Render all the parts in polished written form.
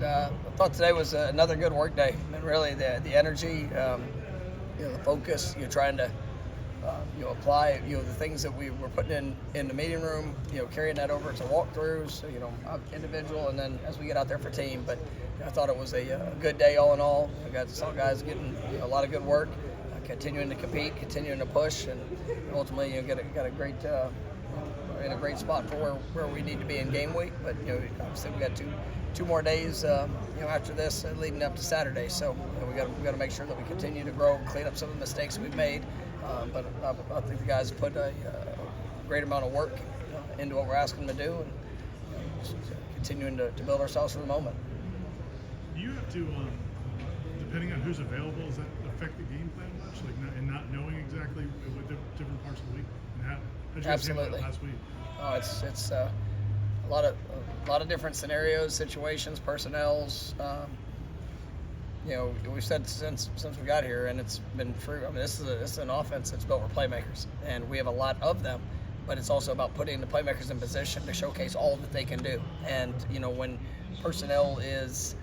I thought today was another good work day. I mean, really, the energy, the focus, trying to apply the things that we were putting in the meeting room, carrying that over to walkthroughs, individual, and then as we get out there for team. But I thought it was a good day all in all. I saw guys getting a lot of good work, continuing to compete, continuing to push, and ultimately got a great in a great spot for where we need to be in game week. But obviously we got two more days after this leading up to Saturday, so we got to make sure that we continue to grow and clean up some of the mistakes we've made. But I think the guys put a great amount of work into what we're asking them to do, and just continuing to build ourselves for the moment. Do you have to, depending on who's available, does that affect the game plan much? And not knowing exactly what different parts of the week? And how did you guys handle that last week? Oh, it's a lot of different scenarios, situations, personnels. We've said since we got here, and it's been true. I mean, this is an offense that's built for playmakers, and we have a lot of them. But it's also about putting the playmakers in position to showcase all that they can do. And when personnel is,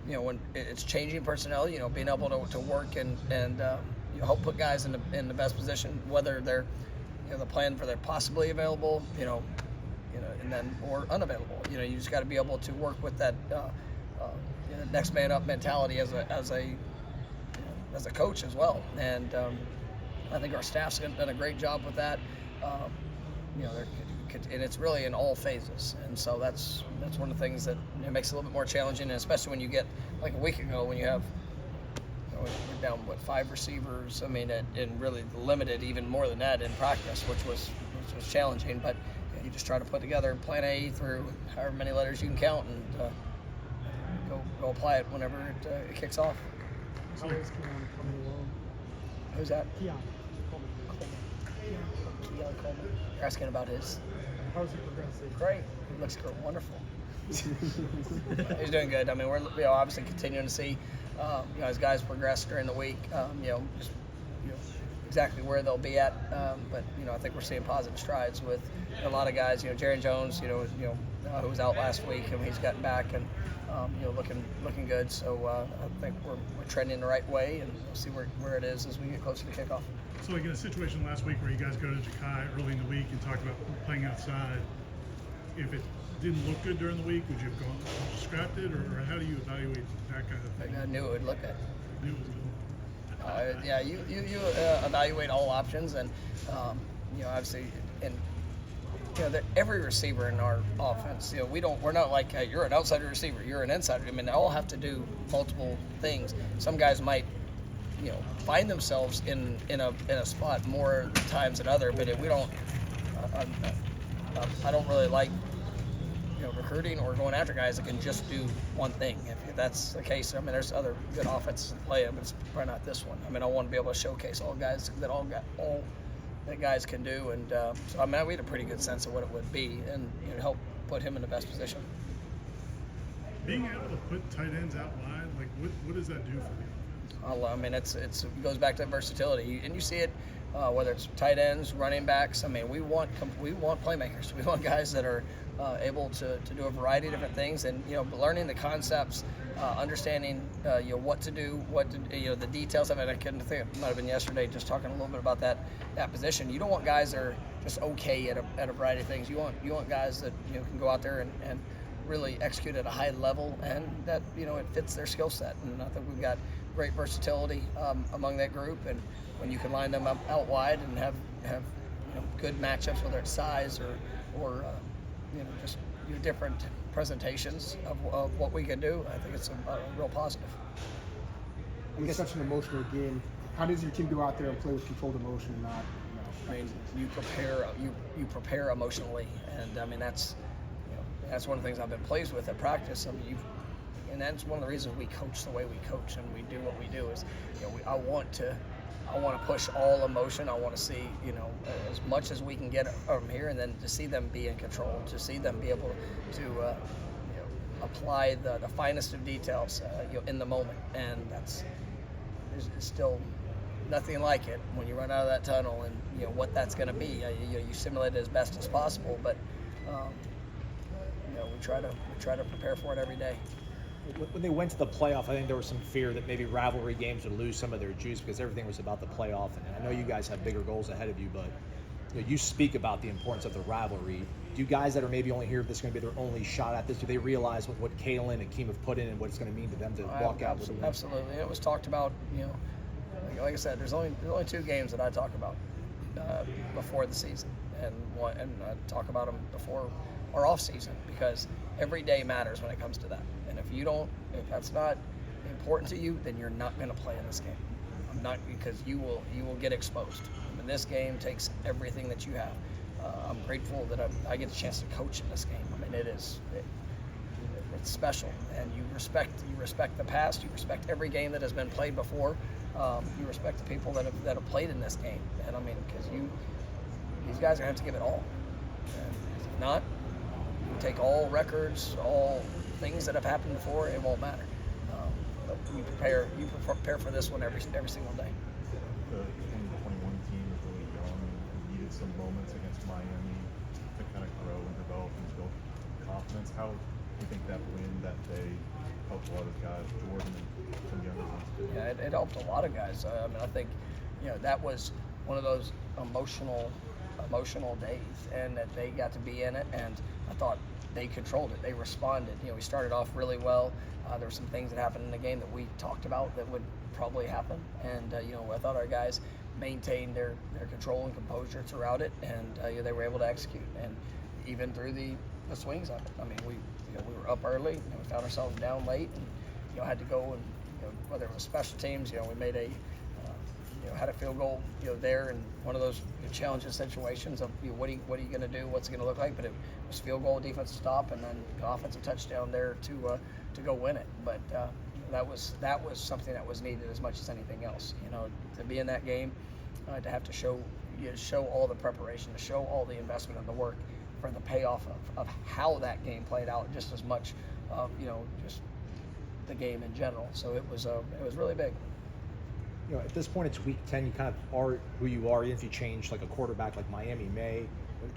when it's changing personnel, being able to work and help put guys in the best position, whether they're the plan for they're possibly available, and then or unavailable. You just got to be able to work with that. Next man up mentality as a coach as well, and I think our staff's done a great job with that. And it's really in all phases, and so that's one of the things that makes it a little bit more challenging, and especially when you get like a week ago when you have we're down 5 receivers. I mean, and really limited even more than that in practice, which was challenging. But you just try to put together plan A through however many letters you can count, and go apply it whenever it kicks off. How is Keon coming along? Who's that? Keon Coleman. You're asking about his. How's he progressing? Great. He looks wonderful. He's doing good. I mean, we're obviously continuing to see as guys progress during the week. Just exactly where they'll be at. But I think we're seeing positive strides with a lot of guys. Jaron Jones, who was out last week, and he's gotten back and looking good. So I think we're trending the right way, and we'll see where it is as we get closer to kickoff. So like in a situation last week where you guys go to Ja'Kai early in the week and talked about playing outside, if it didn't look good during the week, would you have scrapped it, or how do you evaluate that kind of thing? I knew it would look good. Knew it was good. Yeah, you evaluate all options, and obviously, and every receiver in our offense, we're not like you're an outside receiver, you're an insider. I mean, they all have to do multiple things. Some guys might find themselves in a spot more times than other, but we don't. I don't really like recruiting or going after guys that can just do one thing. If that's the case, I mean, there's other good offenses to play, but it's probably not this one. I mean, I want to be able to showcase all guys all that guys can do, and so I mean, we had a pretty good sense of what it would be, and help put him in the best position. Being able to put tight ends out wide, like what does that do for you? I mean, it goes back to versatility, and you see it whether it's tight ends, running backs. I mean, we want playmakers. We want guys that are able to do a variety of different things, and learning the concepts, understanding what to do, the details of it. I couldn't think it might have been yesterday, just talking a little bit about that position. You don't want guys that are just okay at a variety of things. You want guys that can go out there and really execute at a high level, and that it fits their skill set. And I think we've got great versatility among that group, and when you can line them up out wide and have good matchups, whether it's size or just different presentations of what we can do, I think it's a real positive. It's such an emotional game. How does your team go out there and play with controlled emotion and not? I mean, you prepare emotionally, and I mean that's one of the things I've been pleased with at practice. I mean, and that's one of the reasons we coach the way we coach and we do what we do is, I want to push all emotion. I want to see, as much as we can get from here, and then to see them be in control, to see them be able to, apply the finest of details, in the moment. And there's still nothing like it when you run out of that tunnel and what that's going to be. You simulate it as best as possible, but we try to prepare for it every day. When they went to the playoff, I think there was some fear that maybe rivalry games would lose some of their juice because everything was about the playoff. And I know you guys have bigger goals ahead of you, but you speak about the importance of the rivalry. Do guys that are maybe only here, this is going to be their only shot at this, do they realize what Kalen and Keem have put in and what it's going to mean to them to walk out with a win? Absolutely. It was talked about, like I said, there's only 2 games that I talk about before the season, and I talk about them before our off season, because every day matters when it comes to that. And if that's not important to you, then you're not going to play in this game. Because you will get exposed. I mean, this game takes everything that you have. I'm grateful that I get the chance to coach in this game. I mean, it's special, and you respect the past. You respect every game that has been played before. You respect the people that have played in this game. And I mean, because these guys are going to have to give it all. And if not, you take all records, all things that have happened before, it won't matter. But you prepare for this one every single day. The 2021 team is really young and needed some moments against Miami to kind of grow and develop and build confidence. How do you think that win that day helped a lot of guys, Jordan and some younger ones too? Yeah, it helped a lot of guys. I mean, I think that was one of those emotional days, and that they got to be in it, and I thought they controlled it. They responded. We started off really well. There were some things that happened in the game that we talked about that would probably happen, and I thought our guys maintained their control and composure throughout it, and they were able to execute, and even through the swings of it. I mean, we were up early, we found ourselves down late, and had to go and whether it was special teams, we made had a field goal there in one of those challenging situations of what are you going to do, what's it going to look like, but it was field goal, defensive stop, and then offensive touchdown there to go win it. But that was something that was needed as much as anything else. To be in that game, to have to show all the preparation, to show all the investment and the work for the payoff of how that game played out, just as much of just the game in general. So it was really big. At this point, it's week 10. You kind of are who you are. Even if you change like a quarterback like Miami may,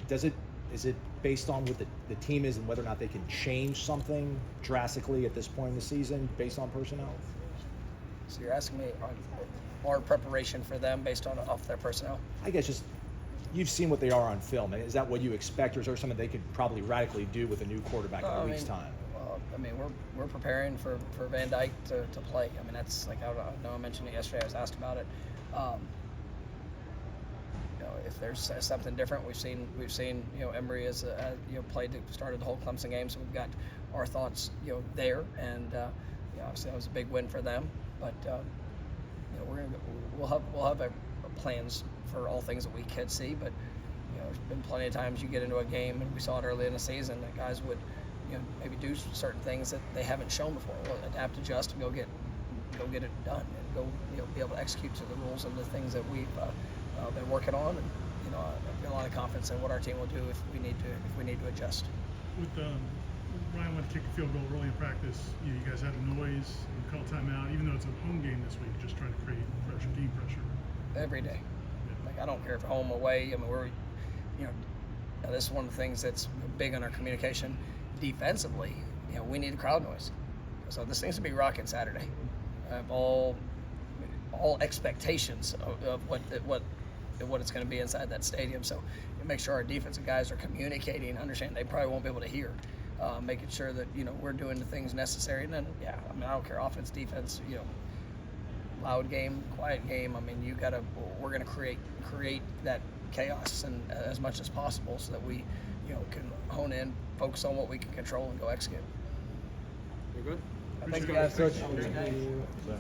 is it based on what the team is and whether or not they can change something drastically at this point in the season based on personnel? So you're asking me our preparation for them based off their personnel? I guess just you've seen what they are on film. Is that what you expect, or is there something they could probably radically do with a new quarterback in a week's time? I mean, we're preparing for Van Dyke to play. I mean, that's like I know I mentioned it yesterday. I was asked about it. If there's something different, we've seen Emory has started the whole Clemson game, so we've got our thoughts there, and obviously that was a big win for them. But we'll have plans for all things that we could see. But there's been plenty of times you get into a game, and we saw it early in the season that guys would maybe do certain things that they haven't shown before. We'll adapt, adjust, and go get it done, and go be able to execute to the rules and the things that we've been working on. And I've got a lot of confidence in what our team will do if we need to adjust. With Ryan went to kick a field goal early in practice. You guys had a noise, you called timeout, even though it's a home game this week, just trying to create pressure, team pressure. Every day. Like, I don't care if home, away. I mean, we're this is one of the things that's big on our communication. Defensively, we need crowd noise. So this needs to be rocking Saturday. All expectations of what it's going to be inside that stadium. So make sure our defensive guys are communicating, understand they probably won't be able to hear, making sure that we're doing the things necessary. And then I don't care, offense, defense, loud game, quiet game. I mean, we're going to create that chaos and as much as possible so that we can hone in, focus on what we can control, and go execute. You're good? Thank you guys. Coach.